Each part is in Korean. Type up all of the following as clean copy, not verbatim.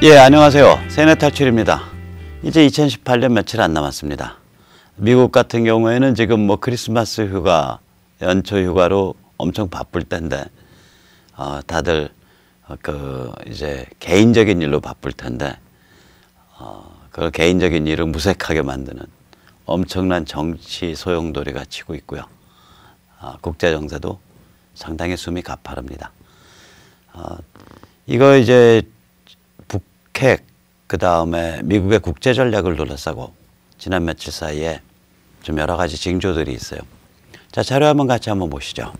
예, 안녕하세요. 세뇌 탈출입니다. 이제 2018년 며칠 안 남았습니다. 미국 같은 경우에는 지금 뭐 크리스마스 휴가, 연초 휴가로 엄청 바쁠 때인데, 다들 이제 개인적인 일로 바쁠 텐데, 그 개인적인 일을 무색하게 만드는 엄청난 정치 소용돌이가 치고 있고요. 국제 정세도 상당히 숨이 가파릅니다. 이거 이제 북핵, 그 다음에 미국의 국제 전략을 둘러싸고 지난 며칠 사이에 좀 여러 가지 징조들이 있어요. 자, 자료 한번 같이 한번 보시죠.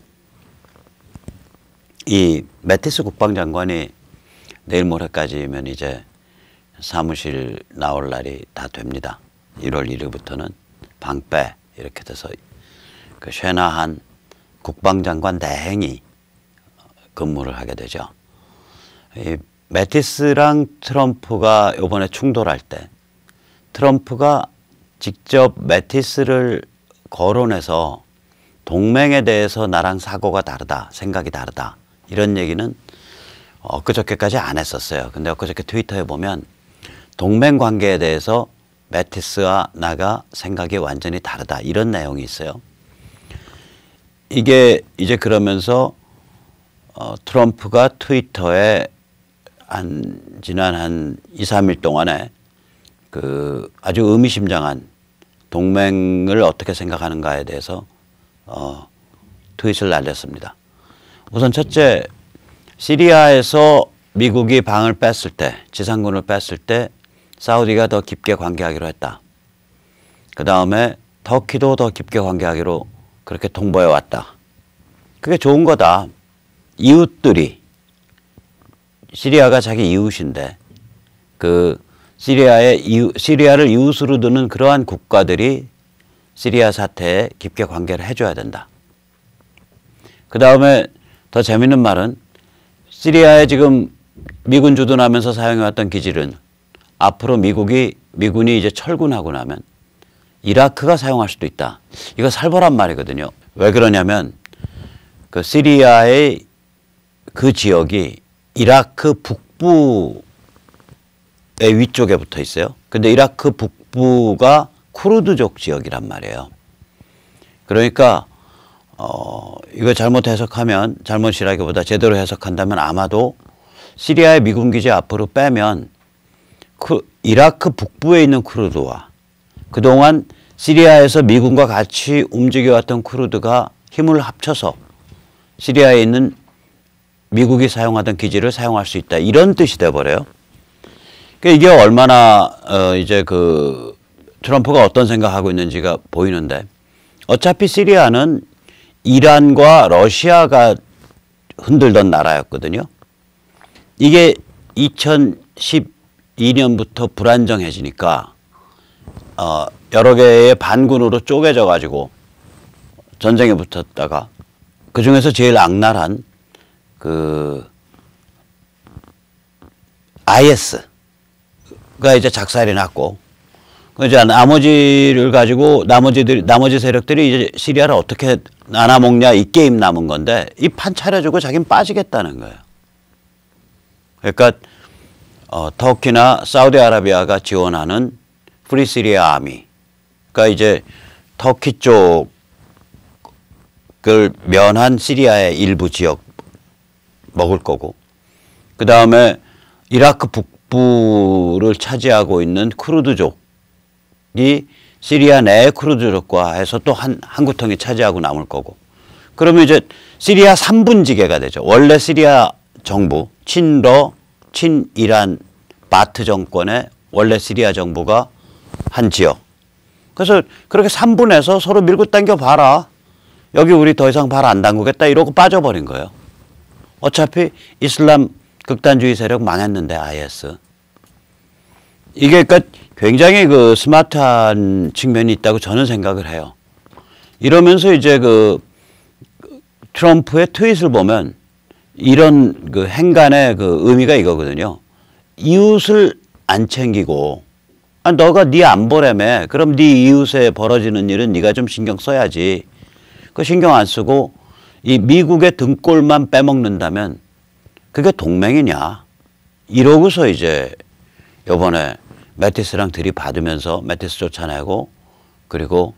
이 매티스 국방장관이 내일 모레까지면 이제 사무실 나올 날이 다 됩니다. 1월 1일부터는 방패 이렇게 돼서 그 쉐나한 국방장관 대행이 근무를 하게 되죠. 이 매티스랑 트럼프가 이번에 충돌할 때 트럼프가 직접 매티스를 거론해서 동맹에 대해서 나랑 사고가 다르다, 생각이 다르다 이런 얘기는 엊그저께까지 안 했었어요. 근데 엊그저께 트위터에 보면 동맹 관계에 대해서 매티스와 나가 생각이 완전히 다르다 이런 내용이 있어요. 이게 이제 그러면서 트럼프가 트위터에 지난 한 2, 3일 동안에 그 아주 의미심장한 동맹을 어떻게 생각하는가에 대해서 트윗을 날렸습니다. 우선 첫째, 시리아에서 미국이 방을 뺐을 때, 지상군을 뺐을 때 사우디가 더 깊게 관계하기로 했다. 그 다음에 터키도 더 깊게 관계하기로 그렇게 통보해 왔다. 그게 좋은 거다. 이웃들이, 시리아가 자기 이웃인데 그 시리아를 이웃으로 두는 그러한 국가들이 시리아 사태에 깊게 관계를 해줘야 된다. 그 다음에 더 재밌는 말은 시리아에 지금 미군 주둔하면서 사용해왔던 기지는 앞으로 미군이 이제 철군하고 나면 이라크가 사용할 수도 있다. 이거 살벌한 말이거든요. 왜 그러냐면 그 시리아의 그 지역이 이라크 북부의 위쪽에 붙어 있어요. 근데 이라크 북부가 쿠르드족 지역이란 말이에요. 그러니까 이거 잘못 해석하면, 잘못이라기보다 제대로 해석한다면 아마도 시리아의 미군 기지 앞으로 빼면 이라크 북부에 있는 쿠르드와 그동안 시리아에서 미군과 같이 움직여왔던 쿠르드가 힘을 합쳐서 시리아에 있는 미국이 사용하던 기지를 사용할 수 있다. 이런 뜻이 돼버려요. 그러니까 이게 얼마나 이제 그 트럼프가 어떤 생각하고 있는지가 보이는데, 어차피 시리아는 이란과 러시아가 흔들던 나라였거든요. 이게 2012년부터 불안정해지니까 여러 개의 반군으로 쪼개져 가지고 전쟁에 붙었다가 그중에서 제일 악랄한 그 IS가 이제 작살이 났고, 이제 나머지를 가지고 나머지 세력들이 이제 시리아를 어떻게 나눠먹냐 이 게임 남은 건데, 이 판 차려주고 자기는 빠지겠다는 거예요. 그러니까 터키나 사우디아라비아가 지원하는 프리 시리아 아미가 이제 터키 쪽을 면한 시리아의 일부 지역 먹을 거고, 그 다음에 이라크 북부를 차지하고 있는 쿠르드족이 시리아 내 쿠르드족과 해서 또 한 구덩이 차지하고 남을 거고, 그러면 이제 시리아 3분지계가 되죠. 원래 시리아 정부, 친이란 바트 정권의 원래 시리아 정부가 한 지역. 그래서 그렇게 3분해서 서로 밀고 당겨 봐라. 여기 우리 더 이상 발 안 담그겠다 이러고 빠져버린 거예요. 어차피 이슬람 극단주의 세력 망했는데 IS. 이게 그러니까 굉장히 그 스마트한 측면이 있다고 저는 생각을 해요. 이러면서 이제 그 트럼프의 트윗을 보면 이런 그 행간의 그 의미가 이거거든요. 이웃을 안 챙기고, 너가 네 안보라며. 그럼 네 이웃에 벌어지는 일은 네가 좀 신경 써야지. 그 신경 안 쓰고 이 미국의 등골만 빼먹는다면 그게 동맹이냐. 이러고서 이제 요번에 매티스랑 들이받으면서 매티스 쫓아내고 그리고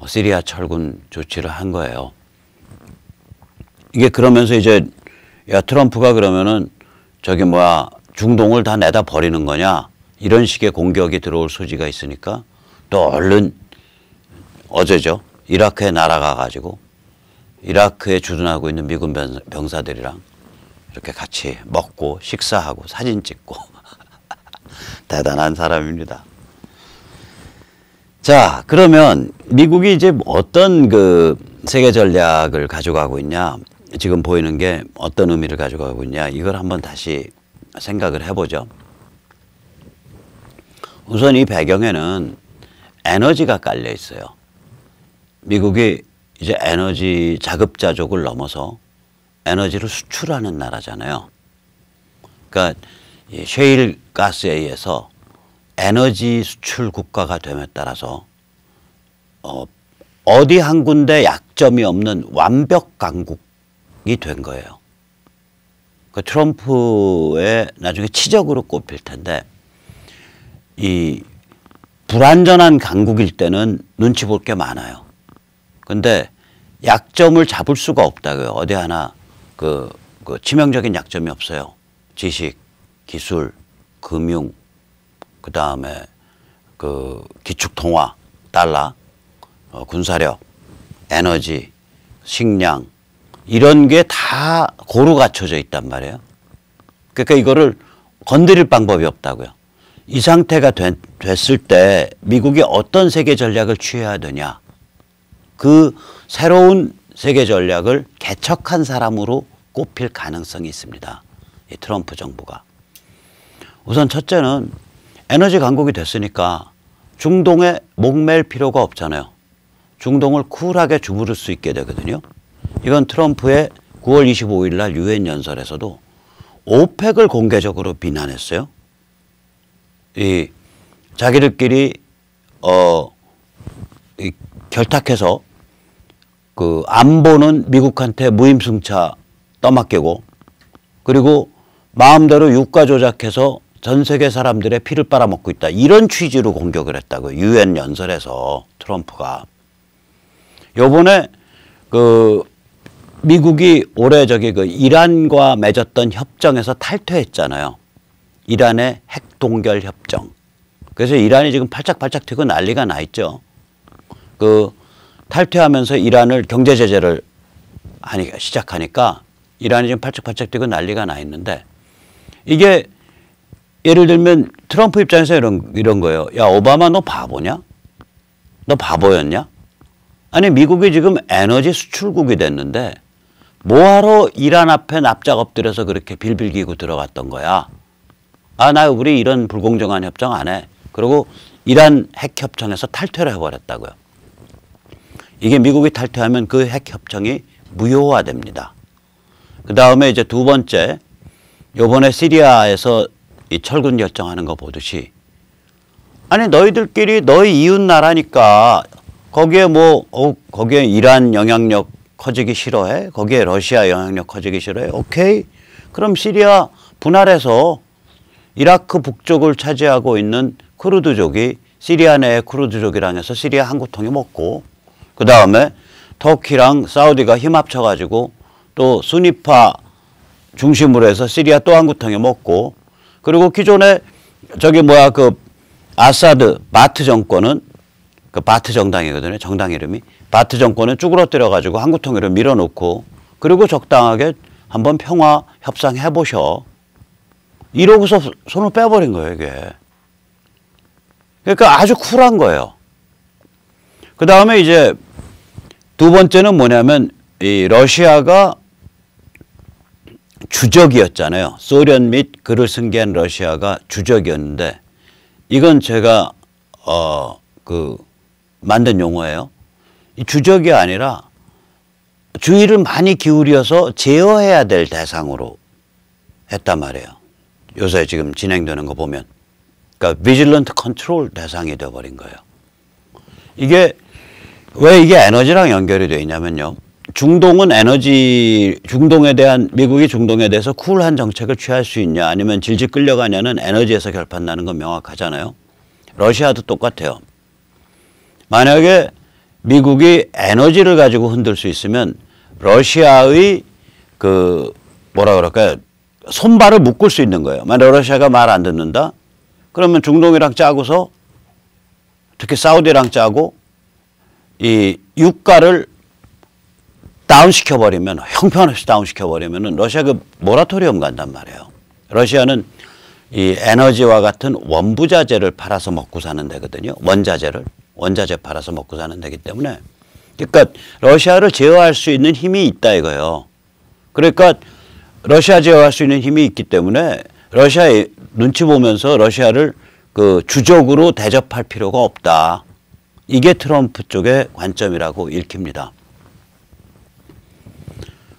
시리아 철군 조치를 한 거예요. 이게 그러면서 이제 야 트럼프가 그러면은 저기 뭐야 중동을 다 내다 버리는 거냐 이런 식의 공격이 들어올 소지가 있으니까 또 얼른 어제죠. 이라크에 날아가 가지고 이라크에 주둔하고 있는 미군 병사들이랑 이렇게 같이 먹고 식사하고 사진 찍고 대단한 사람입니다. 자, 그러면 미국이 이제 어떤 그 세계 전략을 가져가고 있냐, 지금 보이는 게 어떤 의미를 가져가고 있냐, 이걸 한번 다시 생각을 해보죠. 우선 이 배경에는 에너지가 깔려 있어요. 미국이 이제 에너지 자급자족을 넘어서 에너지를 수출하는 나라잖아요. 그러니까 이 셰일 가스에 의해서 에너지 수출 국가가 됨에 따라서 어디 한 군데 약점이 없는 완벽 강국이 된 거예요. 그 트럼프의 나중에 치적으로 꼽힐 텐데 이 불완전한 강국일 때는 눈치 볼 게 많아요. 근데 약점을 잡을 수가 없다고요. 어디 하나 그 치명적인 약점이 없어요. 지식, 기술, 금융, 그 다음에 그 기축통화, 달러, 군사력, 에너지, 식량 이런 게 다 고루 갖춰져 있단 말이에요. 그러니까 이거를 건드릴 방법이 없다고요. 이 상태가 됐을 때 미국이 어떤 세계 전략을 취해야 되냐. 그 새로운 세계 전략을 개척한 사람으로 꼽힐 가능성이 있습니다. 이 트럼프 정부가. 우선 첫째는 에너지 강국이 됐으니까 중동에 목맬 필요가 없잖아요. 중동을 쿨하게 주무를 수 있게 되거든요. 이건 트럼프의 9월 25일 날 유엔 연설에서도 오펙을 공개적으로 비난했어요. 이 자기들끼리 이 결탁해서 그 안보는 미국한테 무임승차 떠맡기고 그리고 마음대로 유가 조작해서 전 세계 사람들의 피를 빨아먹고 있다. 이런 취지로 공격을 했다고요. 유엔 연설에서 트럼프가. 요번에 그 미국이 올해 저기 그 이란과 맺었던 협정에서 탈퇴했잖아요. 이란의 핵 동결 협정. 그래서 이란이 지금 팔짝팔짝 튀고 난리가 나 있죠. 그 탈퇴하면서 이란을 경제 제재를 시작하니까 이란이 지금 팔짝팔짝 뛰고 난리가 나 있는데 이게 예를 들면 트럼프 입장에서 이런 거예요. 야, 오바마 너 바보냐? 너 바보였냐? 아니 미국이 지금 에너지 수출국이 됐는데 뭐하러 이란 앞에 납작 엎드려서 그렇게 빌빌 기고 들어갔던 거야? 아, 나 우리 이런 불공정한 협정 안 해. 그리고 이란 핵 협정에서 탈퇴를 해버렸다고요. 이게 미국이 탈퇴하면 그 핵 협정이 무효화됩니다. 그 다음에 이제 두 번째, 요번에 시리아에서 이 철군 결정하는 거 보듯이 아니 너희들끼리 너희 이웃 나라니까 거기에 거기에 이란 영향력 커지기 싫어해? 거기에 러시아 영향력 커지기 싫어해? 오케이. 그럼 시리아 분할해서 이라크 북쪽을 차지하고 있는 쿠르드족이 시리아 내의 쿠르드족이랑 해서 시리아 한 구통이 먹고 그 다음에 터키랑 사우디가 힘 합쳐가지고 또 수니파 중심으로 해서 시리아 또 한 구통이 먹고 그리고 기존에 저기 그 아사드 바트 정권은 그 바트 정당이거든요. 정당 이름이. 바트 정권은 쭈그러뜨려 가지고 한 구통으로 밀어놓고 그리고 적당하게 한번 평화 협상해 보셔. 이러고서 손을 빼버린 거예요, 이게. 그러니까 아주 쿨한 거예요. 그 다음에 이제 두 번째는 뭐냐면 이 러시아가 주적이었잖아요. 소련 및 그를 승계한 러시아가 주적이었는데 이건 제가 만든 용어예요. 이 주적이 아니라 주의를 많이 기울여서 제어해야 될 대상으로 했단 말이에요. 요새 지금 진행되는 거 보면. 그러니까 비질런트 컨트롤 대상이 되어버린 거예요. 이게 왜 이게 에너지랑 연결이 되어 있냐면요. 중동은 미국이 중동에 대해서 쿨한 정책을 취할 수 있냐 아니면 질질 끌려가냐는 에너지에서 결판나는 건 명확하잖아요. 러시아도 똑같아요. 만약에 미국이 에너지를 가지고 흔들 수 있으면 러시아의 손발을 묶을 수 있는 거예요. 만약 러시아가 말 안 듣는다? 그러면 중동이랑 짜고서 특히 사우디랑 짜고 이 유가를 다운시켜버리면 형편없이 다운시켜버리면 러시아 모라토리엄 간단 말이에요. 러시아는 이 에너지와 같은 원부자재를 팔아서 먹고 사는 데거든요. 원자재 팔아서 먹고 사는 데기 때문에 그러니까 러시아를 제어할 수 있는 힘이 있다 이거예요. 그러니까 러시아 제어할 수 있는 힘이 있기 때문에 러시아의 눈치 보면서 러시아를 주적으로 대접할 필요가 없다. 이게 트럼프 쪽의 관점이라고 읽힙니다.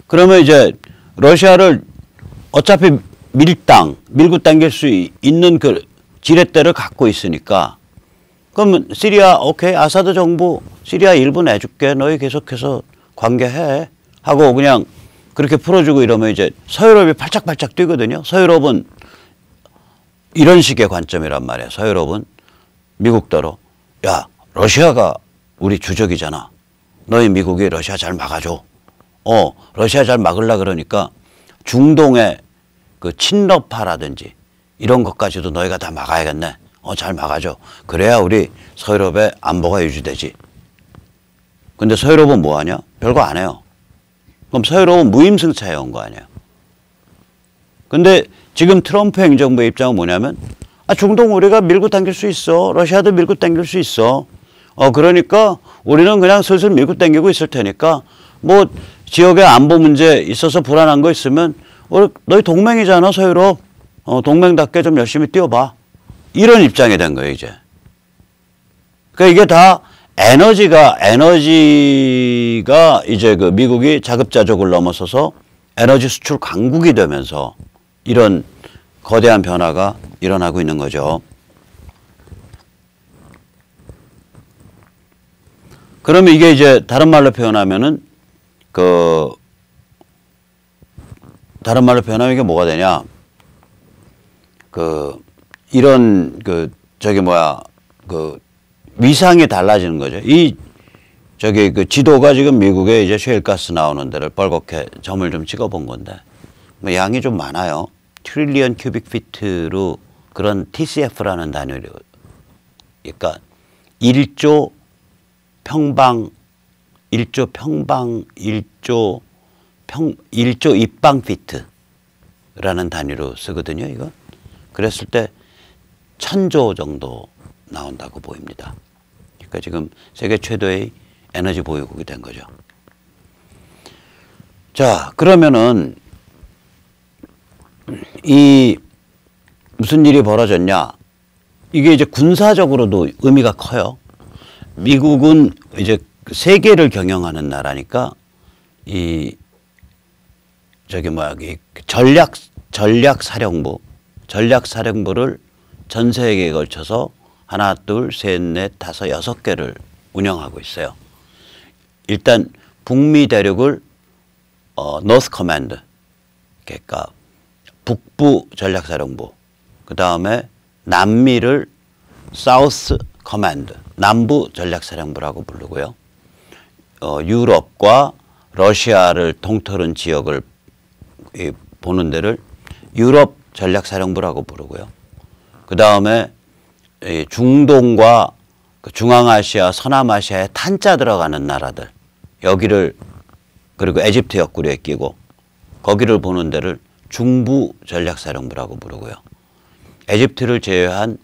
그러면 이제 러시아를 어차피 밀고 당길 수 있는 지렛대를 갖고 있으니까 그러면 시리아 오케이 아사드 정부 시리아 일부 내줄게 너희 계속해서 관계해 하고 그냥 그렇게 풀어주고 이러면 이제 서유럽이 팔짝팔짝 뛰거든요. 서유럽은 이런 식의 관점이란 말이에요. 서유럽은 미국더러 야 러시아가 우리 주적이잖아. 너희 미국이 러시아 잘 막아줘. 러시아 잘 막으려 그러니까 중동의 친러파라든지 이런 것까지도 너희가 다 막아야겠네. 잘 막아줘. 그래야 우리 서유럽의 안보가 유지되지. 근데 서유럽은 뭐 하냐? 별거 안 해요. 그럼 서유럽은 무임승차해 온 거 아니에요. 근데 지금 트럼프 행정부의 입장은 뭐냐면 중동 우리가 밀고 당길 수 있어. 러시아도 밀고 당길 수 있어. 그러니까 우리는 그냥 슬슬 밀고 당기고 있을 테니까 뭐 지역에 안보 문제 있어서 불안한 거 있으면 너희 동맹이잖아 서유럽. 동맹답게 좀 열심히 뛰어봐. 이런 입장이 된 거예요 이제. 그러니까 이게 다 에너지가 이제 미국이 자급자족을 넘어서서 에너지 수출 강국이 되면서 이런 거대한 변화가 일어나고 있는 거죠. 그러면 이게 이제 다른 말로 표현하면은 이게 뭐가 되냐? 이런 위상이 달라지는 거죠. 지도가 지금 미국에 이제 셰일가스 나오는 데를 빨갛게 점을 좀 찍어본 건데 뭐 양이 좀 많아요. 트릴리언 큐빅 피트로 그런 TCF라는 단위로 그러니까 1조 입방 피트라는 단위로 쓰거든요, 이거. 그랬을 때 1000조 정도 나온다고 보입니다. 그러니까 지금 세계 최대의 에너지 보유국이 된 거죠. 자, 그러면은 무슨 일이 벌어졌냐? 이게 이제 군사적으로도 의미가 커요. 미국은 이제 세계를 경영하는 나라니까 전략사령부를 전 세계에 걸쳐서 하나, 둘, 셋, 넷, 다섯, 6개를 운영하고 있어요. 일단 북미 대륙을 노스 커맨드, 그러니까 북부 전략사령부, 그 다음에 남미를 사우스 커맨드, 남부 전략사령부라고 부르고요. 유럽과 러시아를 통틀은 지역을 보는 데를 유럽 전략사령부라고 부르고요. 그 다음에 중동과 중앙아시아, 서남아시아에 탄자 들어가는 나라들, 여기를, 그리고 에집트 옆구리에 끼고 거기를 보는 데를 중부 전략사령부라고 부르고요. 에집트를 제외한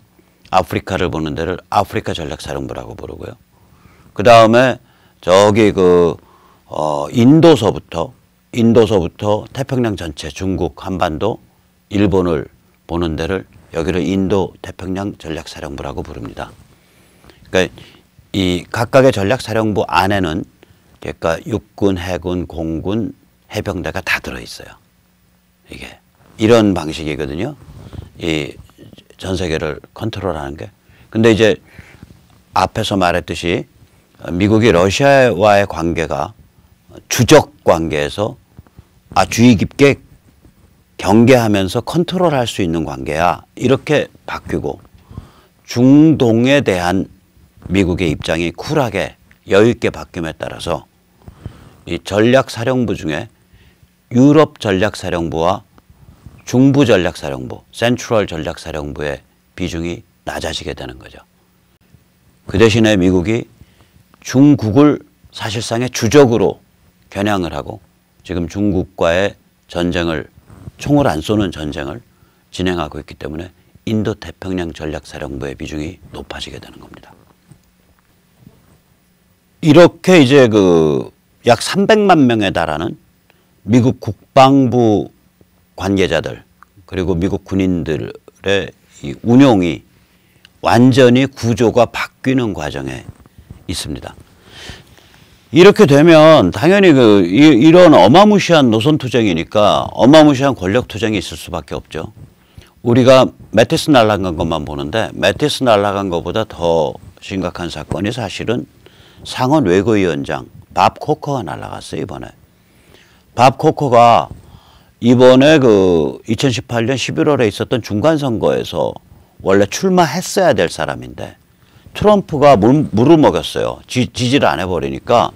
아프리카를 보는 데를 아프리카 전략사령부라고 부르고요. 그 다음에 저기 인도서부터 태평양 전체, 중국, 한반도, 일본을 보는 데를 여기를 인도 태평양 전략사령부라고 부릅니다. 그러니까 이 각각의 전략사령부 안에는 그러니까 육군, 해군, 공군, 해병대가 다 들어있어요. 이게 이런 방식이거든요. 이 전 세계를 컨트롤하는 게. 근데 이제 앞에서 말했듯이 미국이 러시아와의 관계가 주적 관계에서 주의 깊게 경계하면서 컨트롤할 수 있는 관계야. 이렇게 바뀌고 중동에 대한 미국의 입장이 쿨하게 여유 있게 바뀜에 따라서 이 전략사령부 중에 유럽 전략사령부와 중부 전략사령부, 센트럴 전략사령부의 비중이 낮아지게 되는 거죠. 그 대신에 미국이 중국을 사실상의 주적으로 겨냥을 하고 지금 중국과의 전쟁을, 총을 안 쏘는 전쟁을 진행하고 있기 때문에 인도 태평양 전략사령부의 비중이 높아지게 되는 겁니다. 이렇게 이제 약 300만 명에 달하는 미국 국방부 관계자들 그리고 미국 군인들의 이 운용이 완전히 구조가 바뀌는 과정에 있습니다. 이렇게 되면 당연히 이런 어마무시한 노선 투쟁이니까 어마무시한 권력 투쟁이 있을 수밖에 없죠. 우리가 매티스 날아간 것만 보는데 매티스 날아간 것보다 더 심각한 사건이 사실은 상원 외교위원장 밥 코커가 날아갔어요, 이번에. 밥 코커가 이번에 2018년 11월에 있었던 중간선거에서 원래 출마했어야 될 사람인데 트럼프가 물을 먹였어요. 지지를 안 해버리니까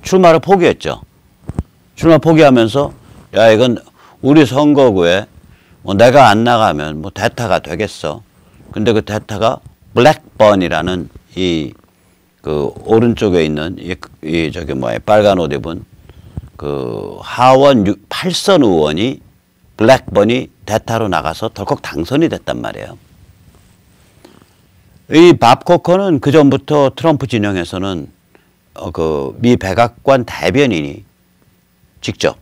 출마를 포기했죠. 출마 포기하면서 야, 이건 우리 선거구에 내가 안 나가면 대타가 되겠어. 근데 그 대타가 블랙번이라는 오른쪽에 있는 빨간 옷 입은 하원 8선 의원이 블랙번이 대타로 나가서 덜컥 당선이 됐단 말이에요. 이 밥 코커는 그 전부터 트럼프 진영에서는 미 백악관 대변인이 직접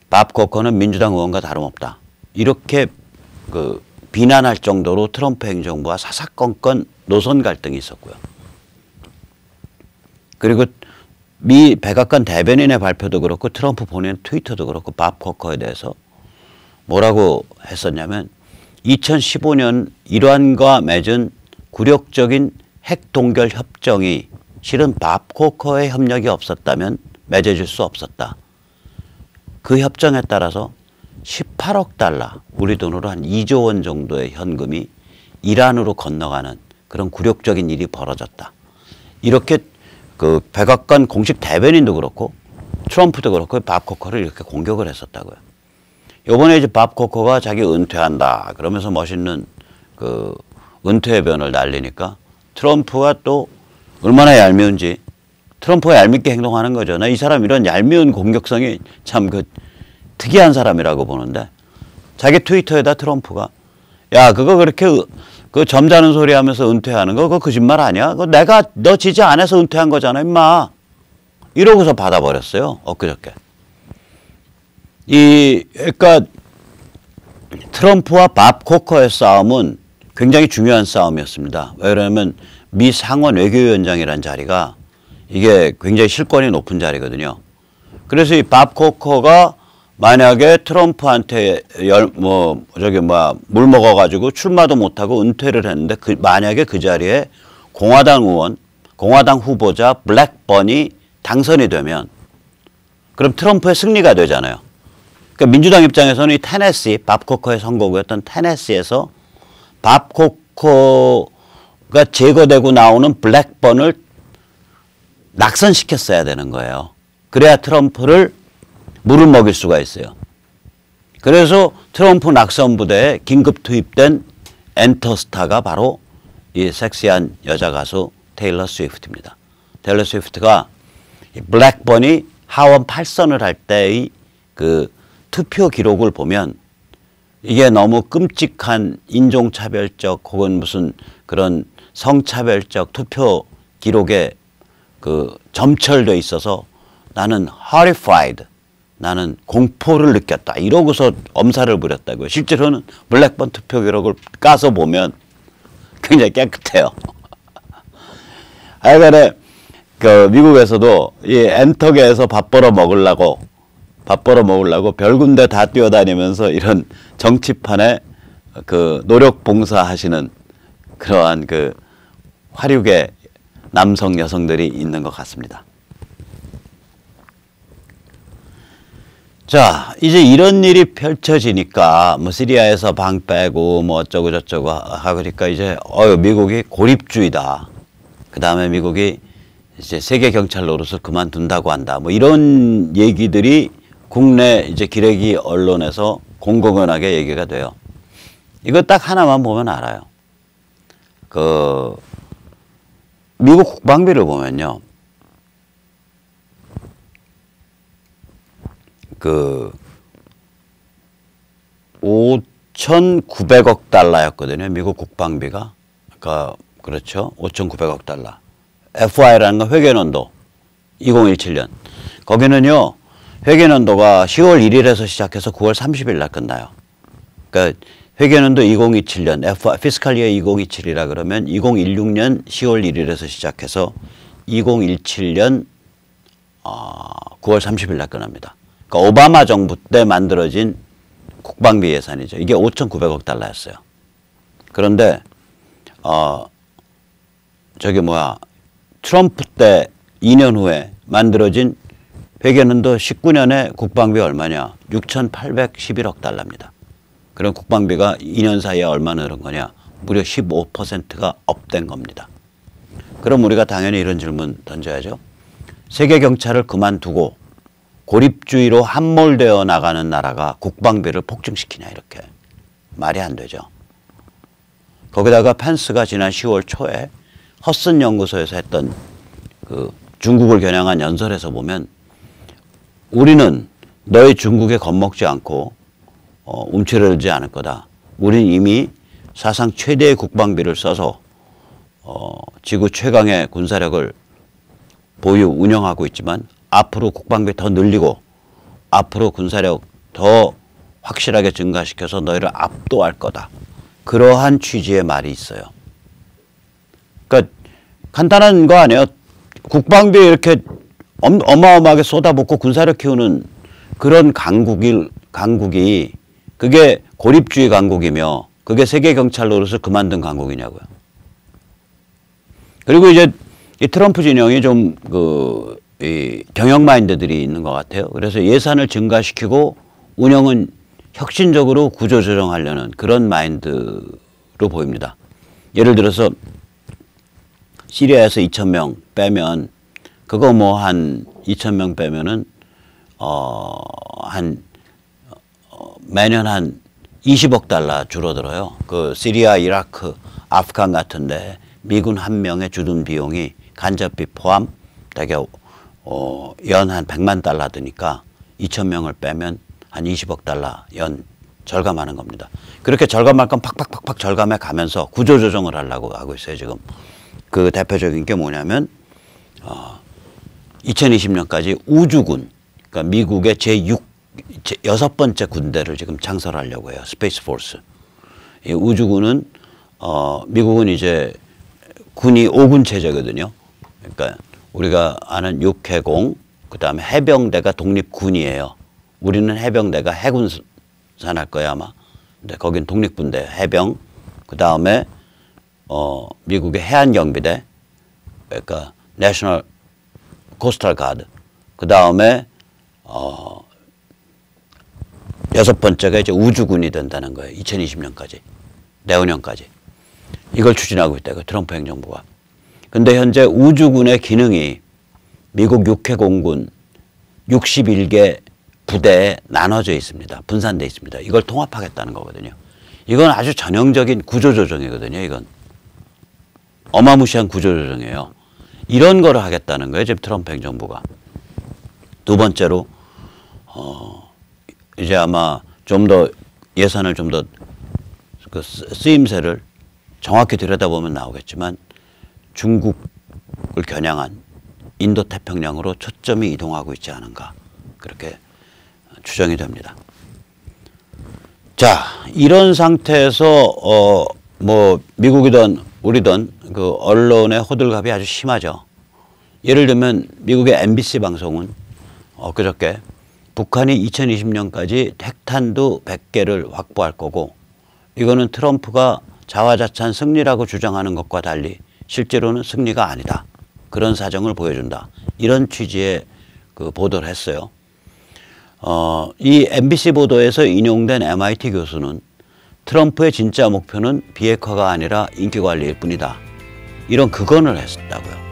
밥 코커는 민주당 의원과 다름없다. 이렇게 비난할 정도로 트럼프 행정부와 사사건건 노선 갈등이 있었고요. 그리고 미 백악관 대변인의 발표도 그렇고 트럼프 본인 트위터도 그렇고 밥 코커에 대해서 뭐라고 했었냐면 2015년 이란과 맺은 굴욕적인 핵 동결 협정이 실은 밥 코커의 협력이 없었다면 맺어질 수 없었다. 그 협정에 따라서 18억 달러, 우리 돈으로 한 2조 원 정도의 현금이 이란으로 건너가는 그런 굴욕적인 일이 벌어졌다. 이렇게 백악관 공식 대변인도 그렇고 트럼프도 그렇고 밥 코커를 이렇게 공격을 했었다고요. 요번에 이제 밥 코커가 자기 은퇴한다 그러면서 멋있는 은퇴변을 날리니까 트럼프가 또 얼마나 얄미운지 트럼프가 얄밉게 행동하는 거죠. 나 이 사람 이런 얄미운 공격성이 참 특이한 사람이라고 보는데 자기 트위터에다 트럼프가 야 그거 그렇게 점잖은 소리 하면서 은퇴하는 거 그거 거짓말 아니야? 그거 내가 너 지지 안 해서 은퇴한 거잖아 임마. 이러고서 받아버렸어요. 엊그저께. 그러니까 트럼프와 밥 코커의 싸움은 굉장히 중요한 싸움이었습니다. 왜냐하면 미 상원 외교위원장이라는 자리가 이게 굉장히 실권이 높은 자리거든요. 그래서 이 밥 코커가 만약에 트럼프한테 물 먹어가지고 출마도 못하고 은퇴를 했는데 만약에 그 자리에 공화당 후보자 블랙번이 당선이 되면 그럼 트럼프의 승리가 되잖아요. 그러니까 민주당 입장에서는 이 테네시, 밥 코커의 선거구였던 테네시에서 밥 코커가 제거되고 나오는 블랙번을 낙선시켰어야 되는 거예요. 그래야 트럼프를 물을 먹일 수가 있어요. 그래서 트럼프 낙선 부대에 긴급 투입된 엔터스타가 바로 이 섹시한 여자 가수 테일러 스위프트입니다. 테일러 스위프트가 블랙번이 하원 8선을 할 때의 투표 기록을 보면 이게 너무 끔찍한 인종차별적 혹은 무슨 그런 성차별적 투표 기록에 점철돼 있어서 나는 horrified, 나는 공포를 느꼈다. 이러고서 엄살을 부렸다고요. 실제로는 블랙번 투표 기록을 까서 보면 굉장히 깨끗해요. 하여간에 미국에서도 이 엔터계에서 밥 벌어 먹으려고 별 군데 다 뛰어다니면서 이런 정치판에 노력 봉사하시는 그러한 화류계 남성 여성들이 있는 것 같습니다. 자, 이제 이런 일이 펼쳐지니까 뭐 시리아에서 방 빼고 뭐 어쩌고 저쩌고 하니까 이제 미국이 고립주의다. 그 다음에 미국이 이제 세계 경찰 노릇을 그만둔다고 한다. 뭐 이런 얘기들이 국내 이제 기레기 언론에서 공공연하게 얘기가 돼요. 이거 딱 하나만 보면 알아요. 그 미국 국방비를 보면요. 그 5,900억 달러였거든요. 미국 국방비가. 그러니까 그렇죠. 5,900억 달러. FY라는 건 회계연도 2017년. 거기는요. 회계연도가 10월 1일에서 시작해서 9월 30일 날 끝나요. 그러니까 회계연도 2027년 피스칼 이어 2027이라 그러면 2016년 10월 1일에서 시작해서 2017년 9월 30일 날 끝납니다. 그러니까 오바마 정부 때 만들어진 국방비 예산이죠. 이게 5,900억 달러였어요. 그런데 트럼프 때 2년 후에 만들어진 회계연도 19년에 국방비 얼마냐? 6,811억 달러입니다. 그럼 국방비가 2년 사이에 얼마 늘은 거냐? 무려 15%가 업된 겁니다. 그럼 우리가 당연히 이런 질문 던져야죠. 세계 경찰을 그만두고 고립주의로 함몰되어 나가는 나라가 국방비를 폭증시키냐 이렇게. 말이 안 되죠. 거기다가 펜스가 지난 10월 초에 허슨 연구소에서 했던 그 중국을 겨냥한 연설에서 보면 우리는 너희 중국에 겁먹지 않고 움츠러들지 않을 거다. 우린 이미 사상 최대의 국방비를 써서 지구 최강의 군사력을 보유 운영하고 있지만 앞으로 국방비 더 늘리고 앞으로 군사력 더 확실하게 증가시켜서 너희를 압도할 거다. 그러한 취지의 말이 있어요. 그러니까 간단한 거 아니에요. 국방비에 이렇게 어마어마하게 쏟아붓고 군사력 키우는 그런 강국이 그게 고립주의 강국이며 그게 세계 경찰 노릇을 그만둔 강국이냐고요. 그리고 이제 이 트럼프 진영이 좀 이 경영 마인드들이 있는 것 같아요. 그래서 예산을 증가시키고 운영은 혁신적으로 구조조정하려는 그런 마인드로 보입니다. 예를 들어서 시리아에서 2,000명 빼면 그거 뭐 한 2,000명 빼면은 매년 한 20억 달러 줄어들어요. 그 시리아, 이라크, 아프간 같은데 미군 한 명의 주둔 비용이 간접비 포함 대개 연 한 100만 달러 드니까 2,000명을 빼면 한 20억 달러 연 절감하는 겁니다. 그렇게 절감할 건 팍팍팍팍 절감해 가면서 구조조정을 하려고 하고 있어요, 지금. 그 대표적인 게 뭐냐면 2020년까지 우주군, 그러니까 미국의 여섯 번째 군대를 지금 창설하려고 해요. 스페이스 포스. 이 우주군은 미국은 이제 군이 5군 체제거든요. 그러니까 우리가 아는 육해공, 그다음에 해병대가 독립군이에요. 우리는 해병대가 해군 산할 거야 아마. 근데 거긴 독립군대 해병. 그다음에 미국의 해안경비대, 그러니까 내셔널 코스탈 가드. 그다음에 여섯 번째가 이제 우주군이 된다는 거예요. 2020년까지. 내후년까지. 이걸 추진하고 있다. 그 트럼프 행정부가. 근데 현재 우주군의 기능이 미국 육해공군 61개 부대에 나눠져 있습니다. 분산되어 있습니다. 이걸 통합하겠다는 거거든요. 이건 아주 전형적인 구조조정이거든요. 이건. 어마무시한 구조조정이에요. 이런 거를 하겠다는 거예요. 지금 트럼프 행정부가. 두 번째로 이제 아마 좀 더 예산을 좀 더 그 쓰임새를 정확히 들여다보면 나오겠지만 중국을 겨냥한 인도태평양으로 초점이 이동하고 있지 않은가 그렇게 추정이 됩니다. 자, 이런 상태에서 뭐 미국이든 우리든 그 언론의 호들갑이 아주 심하죠. 예를 들면 미국의 MBC 방송은 엊그저께 북한이 2020년까지 핵탄두 100개를 확보할 거고 이거는 트럼프가 자화자찬 승리라고 주장하는 것과 달리 실제로는 승리가 아니다. 그런 사정을 보여준다. 이런 취지의 그 보도를 했어요. 이 MBC 보도에서 인용된 MIT 교수는 트럼프의 진짜 목표는 비핵화가 아니라 인기 관리일 뿐이다. 이런 극언을 했다고요.